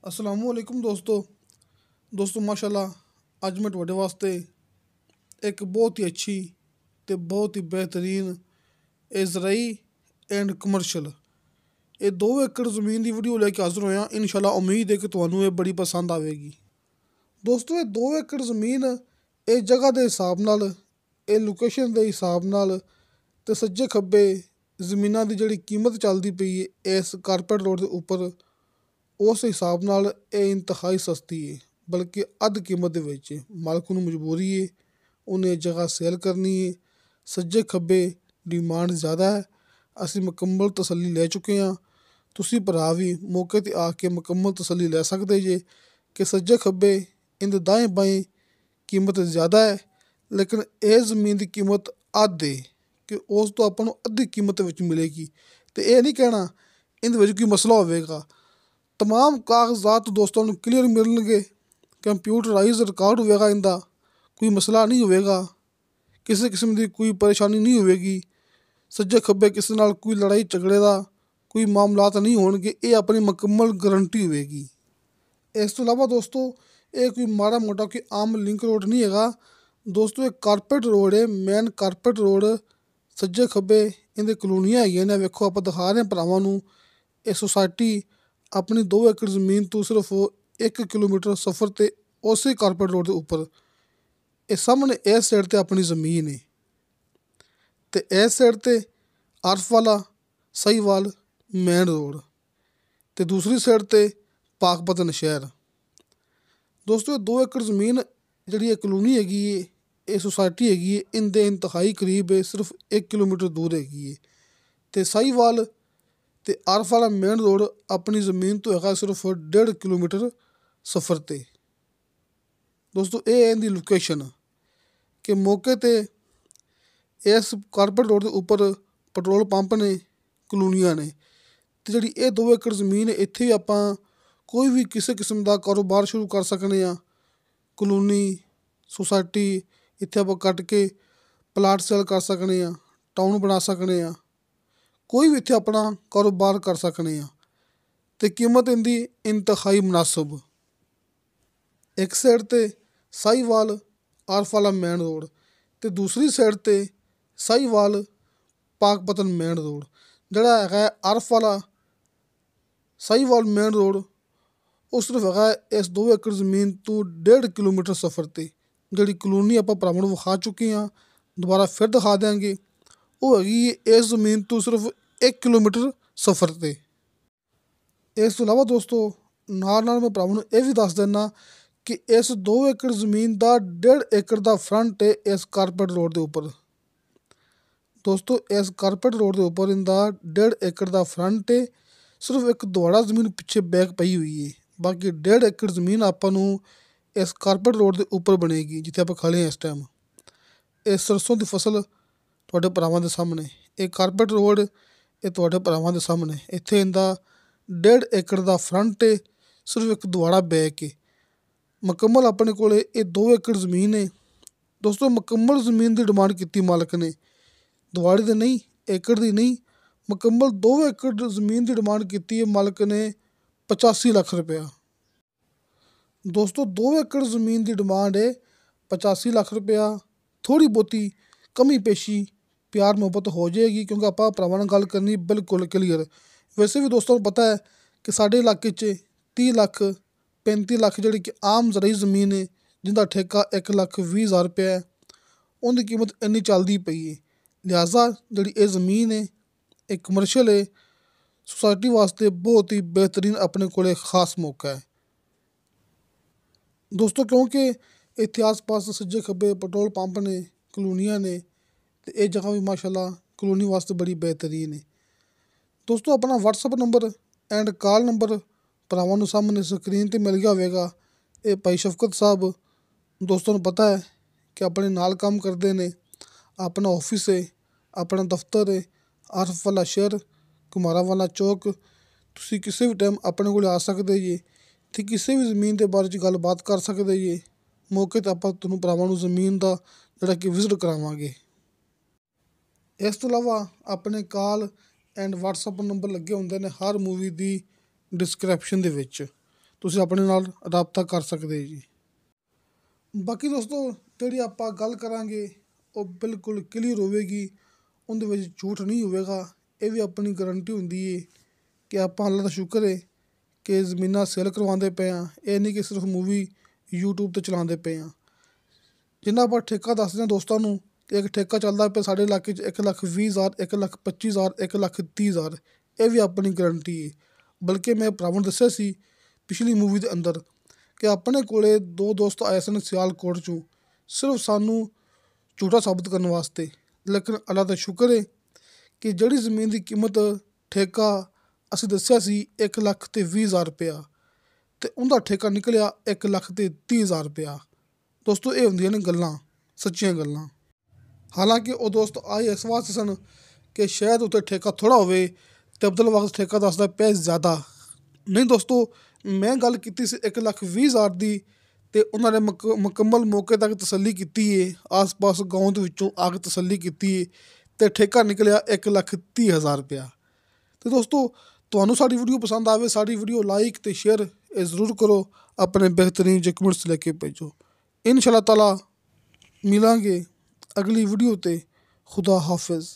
असलामुअलैकुम दोस्तों माशाल्लाह अज मैं तुहाडे वास्ते एक बहुत ही अच्छी ते बहुत ही बेहतरीन इजराई एंड कमर्शल ये 2 एकड़ ज़मीन की वीडियो लेके हाजिर होया। इंशाल्लाह उम्मीद है कि तुहानू ये बड़ी पसंद आएगी। दोस्तों ये 2 एकड़ ज़मीन ये जगह के हिसाब नाल ये लोकेशन के हिसाब नाल ते सज्जे खब्बे ज़मीनां की जिहड़ी कीमत चलती पई है इस कारपेट रोड के उपर उस हिसाब नाल ये इंतहाई सस्ती है, बल्कि अद्ध कीमत दे विच है। मालक नूं मजबूरी है, उन्हें जगह सेल करनी है। सज्जे खब्बे डिमांड ज़्यादा है, असीं मुकम्मल तसल्ली ले चुके हाँ। तुसीं भरा भी मौके ते आके मुकम्मल तसल्ली ले सकदे जे कि सज्जे खब्बे इंदे दाएं बाएं कीमत ज़्यादा है, लेकिन ये ज़मीन की कीमत अद्ध है कि उस तो आपां नूं अद्धी कीमत विच मिलेगी। ते ये नहीं कहना इंदे विच कोई मसला होवेगा। तमाम कागजात दोस्तों नूं क्लीयर मिलणगे, कंप्यूटराइज रिकॉर्ड होवेगा, इंदा कोई मसला नहीं होवेगा, किसी किस्म की कोई परेशानी नहीं होवेगी। सज्जे खब्बे किसी नाल कोई लड़ाई झगड़े का कोई मामलात नहीं होणगे, ये अपनी मुकम्मल गारंटी होवेगी। इस तो इलावा दोस्तों ये कोई माड़ा मोटा कोई आम लिंक रोड नहीं हैगा। दोस्तों एक कारपेट रोड है, मेन कारपेट रोड। सज्जे खब्बे इंदे कलोनियां हैगियां ने। वेखो आपां दिखा रहे हैं भरावां नूं ये सोसाइटी अपनी 2 एकड़ ज़मीन तो सिर्फ 1 किलोमीटर सफ़र ते उस कारपेट रोड के उपर ये सामने इस साइड ते अपनी ज़मीन है ते इस साइड ते आरफ वाला सहीवाल मेन रोड ते दूसरी साइड ते पाकपतन शहर। दोस्तों 2 एकड़ ज़मीन जिहड़ी कलोनी हैगी है, ये सोसाइटी हैगी है, इंदे इंतहाई करीब है, सिर्फ 1 किलोमीटर दूर हैगी है। ते साहीवाल ते आरफ वाला मेन रोड अपनी ज़मीन तो हैगा सिर्फ 1.5 किलोमीटर सफ़र ते। दोस्तों ये इंदी लोकेशन कि मौके ते इस कारपेट रोड के उपर पेट्रोल पंप ने, कलोनियां ने ते जिहड़ी ये 2 एकड़ ज़मीन है, इत्थे भी आपां कोई भी किसी किस्म का कारोबार शुरू कर सकने हाँ। कलोनी सोसाइटी इत्थे आपां कट के प्लाट सेल कर सकने हाँ, टाउन बना सकने हाँ, कोई भी इत्थे अपना कारोबार कर सकने हाँ। ते कीमत इंदी इंतहाई मुनासिब। एक साइड ते साहीवाल आरफ वाला मेन रोड ते दूसरी साइड ते साहीवाल पाकपतन मेन रोड। जिहड़ा हैगा आरफ वाला साहीवाल मेन रोड वो सिर्फ हैगा इस 2 एकड़ ज़मीन तो 1.5 किलोमीटर सफ़र ते। जिहड़ी कलोनी आपां भरावां नूं विखा चुके हाँ, दोबारा फिर दिखा देंगे, वो हैगी इस ज़मीन तो सिर्फ 1 किलोमीटर सफ़र ते। इस तो इलावा दोस्तों नाल नाल मैं भरावां नूं ये भी दस देना कि इस 2 एकड़ ज़मीन का 1.5 एकड़ का फ्रंट है इस कारपेट रोड के उपर। दोस्तों इस कारपेट रोड के उपर इंदा 1.5 एकड़ का फ्रंट है। सिर्फ एक दवाड़ा ज़मीन पिछे बैक पई हुई है, बाकी 1.5 एकड़ ज़मीन आपां नूं इस कारपेट रोड के उपर बनेगी जिथे आपां खड़े हैं इस टाइम। ये सरसों की फसल तुहाडे भरावां दे सामने, ये कारपेट रोड ये तुहाडे भरावां दे सामने। इत्थे इंदा 1.5 एकड़ का फ्रंट है, सिर्फ एक दवाड़ा बैक है। मुकम्मल अपने कोल ये 2 एकड़ ज़मीन है। दोस्तों मुकम्मल ज़मीन की डिमांड की मालक ने, दवाड़े की नहीं, एकड़ की नहीं, मुकम्मल 2 एकड़ ज़मीन की डिमांड की है मालक ने 85 लाख रुपया। दोस्तों 2 एकड़ ज़मीन की डिमांड है 85 लाख रुपया। थोड़ी बहुती कमी पेशी प्यार मुहब्बत हो जाएगी, क्योंकि आपां भरावां नाल गल करनी बिल्कुल क्लीयर। वैसे भी दोस्तों पता है कि साडे इलाके 'च 30 लाख 35 लाख जिहड़ी कि आम ज़राई ज़मीन है, जिंदा ठेका 1,20,000 रुपया है, उनकी कीमत इन्नी चलती पई है। लिहाजा जिहड़ी ये ज़मीन है ये कमर्शियल है, सोसाइटी वास्ते बहुत ही बेहतरीन अपने कोल एक खास मौका है। दोस्तों क्योंकि इत्थे आस पास सज्जे खब्बे पेट्रोल पंप ने, कलोनियां ने, ते ये जगह भी माशाल्लाह कलोनी वास्ते बड़ी बेहतरीन है। दोस्तों अपना WhatsApp number and call number भरावां नूं सामने स्क्रीन ते मिल गया होवेगा। ये भाई शफकत साहब दोस्तों नूं पता है कि अपने नाल काम करते हैं, अपना ऑफिस है, अपना दफ्तर है, आरफ वाला शहर, कुमारा वाला चौक। तुसीं किसी भी टाइम अपने कोल आ सकदे जे ते किसी भी ज़मीन के बारे च गलबात कर सकदे जे। मौके ते आपां तुहानूं भरावां नूं ज़मीन का जिहड़ा कि विजिट करावांगे। इस तो इलावा अपने कॉल एंड WhatsApp नंबर लगे होंदे ने हर मूवी की डिस्क्रिप्शन दे विच। ਤੁਸੀਂ ਆਪਣੇ ਨਾਲ ਰਾਬਤਾ ਕਰ ਸਕਦੇ ਜੀ। ਬਾਕੀ ਦੋਸਤੋ ਜਿਹੜੀ ਆਪਾਂ ਗੱਲ ਕਰਾਂਗੇ ਉਹ ਬਿਲਕੁਲ ਕਲੀਅਰ ਹੋਵੇਗੀ, ਉਹਦੇ ਵਿੱਚ ਝੂਠ ਨਹੀਂ ਹੋਵੇਗਾ। ਇਹ ਵੀ ਆਪਣੀ ਗਰੰਟੀ ਹੁੰਦੀ ਹੈ ਕਿ ਆਪਾਂ ਅੱਲਾ ਦਾ ਸ਼ੁਕਰ ਹੈ ਕਿ ਜ਼ਮੀਨਾਂ ਸੇਲ ਕਰਵਾਉਂਦੇ ਪਏ ਹਾਂ। ਇਹ ਨਹੀਂ ਕਿ ਸਿਰਫ ਮੂਵੀ YouTube 'ਤੇ ਚਲਾਉਂਦੇ ਪਏ ਹਾਂ। ਜਿੰਨਾ ਆਪਾਂ ਠੇਕਾ ਦੱਸਦੇ ਹਾਂ ਦੋਸਤਾਂ ਨੂੰ ਕਿ ਇੱਕ ਠੇਕਾ ਚੱਲਦਾ ਪਿਆ ਸਾਡੇ ਇਲਾਕੇ 'ਚ 1,20,000, 1,25,000, 1,30,000, ਇਹ ਵੀ ਆਪਣੀ ਗਰੰਟੀ ਹੈ। ਬਲਕਿ ਮੈਂ ਭਰਾਵਾਂ ਨੂੰ ਦੱਸਿਆ ਸੀ ਪਿਛਲੀ ਮੂਵੀ ਦੇ ਅੰਦਰ ਕਿ ਆਪਣੇ ਕੋਲੇ 2 ਦੋਸਤ ਆਏ ਸਨ ਸਿਆਲਕੋਟ 'ਚੋਂ, ਸਿਰਫ ਸਾਨੂੰ ਝੂਠਾ ਸਾਬਤ ਕਰਨ ਵਾਸਤੇ। ਲੇਕਿਨ ਅੱਲਾ ਦਾ ਸ਼ੁਕਰ ਹੈ ਕਿ ਜਿਹੜੀ ਜ਼ਮੀਨ ਦੀ ਕੀਮਤ ਠੇਕਾ ਅਸੀਂ ਦੱਸਿਆ ਸੀ 1,20,000 ਰੁਪਇਆ, ਅਤੇ ਉਹਦਾ ਠੇਕਾ ਨਿਕਲਿਆ 1,30,000 ਰੁਪਇਆ। ਦੋਸਤੋ ਇਹ ਹੁੰਦੀਆਂ ਨੇ ਗੱਲਾਂ, ਸੱਚੀਆਂ ਗੱਲਾਂ। ਹਾਲਾਂਕਿ ਉਹ ਦੋਸਤ ਆਏ ਇਸ ਵਾਸਤੇ ਸਨ ਕਿ ਸ਼ਾਇਦ ਉੱਥੇ ਠੇਕਾ ਥੋੜ੍ਹਾ ਹੋਵੇ ਅਤੇ ਅਬਦੁਲ ਵਾਰਿਸ ਠੇਕਾ ਦੱਸਦਾ ਪਿਆ ਜ਼ਿਆਦਾ। ਨਹੀਂ ਦੋਸਤੋ, ਮੈਂ ਗੱਲ ਕੀਤੀ ਸੀ 1,20,000 ਦੀ, ਅਤੇ ਉਹਨਾਂ ਨੇ ਮੁਕੰਮਲ ਮੌਕੇ ਤੱਕ ਤਸੱਲੀ ਕੀਤੀ ਹੈ, ਆਸ ਪਾਸ ਗਾਉਂ ਦੇ ਵਿੱਚੋਂ ਆ ਕੇ ਤਸੱਲੀ ਕੀਤੀ ਹੈ, ਅਤੇ ਠੇਕਾ ਨਿਕਲਿਆ 1,30,000 ਰੁਪਇਆ। ਅਤੇ ਦੋਸਤੋ ਤੁਹਾਨੂੰ ਸਾਡੀ ਵੀਡੀਓ ਪਸੰਦ ਆਵੇ, ਸਾਡੀ ਵੀਡੀਓ ਲਾਈਕ ਅਤੇ ਸ਼ੇਅਰ ਇਹ ਜ਼ਰੂਰ ਕਰੋ, ਆਪਣੇ ਬਿਹਤਰੀਨ ਜਿਹੇ ਕਮੈਂਟਸ ਲੈ ਕੇ ਭੇਜੋ। ਇਨਸ਼ਾ ਅੱਲਾਹ ਤਾਲਾ ਮਿਲਾਂਗੇ ਅਗਲੀ ਵੀਡੀਓ 'ਤੇ। ਖੁਦਾ ਹਾਫਿਜ਼।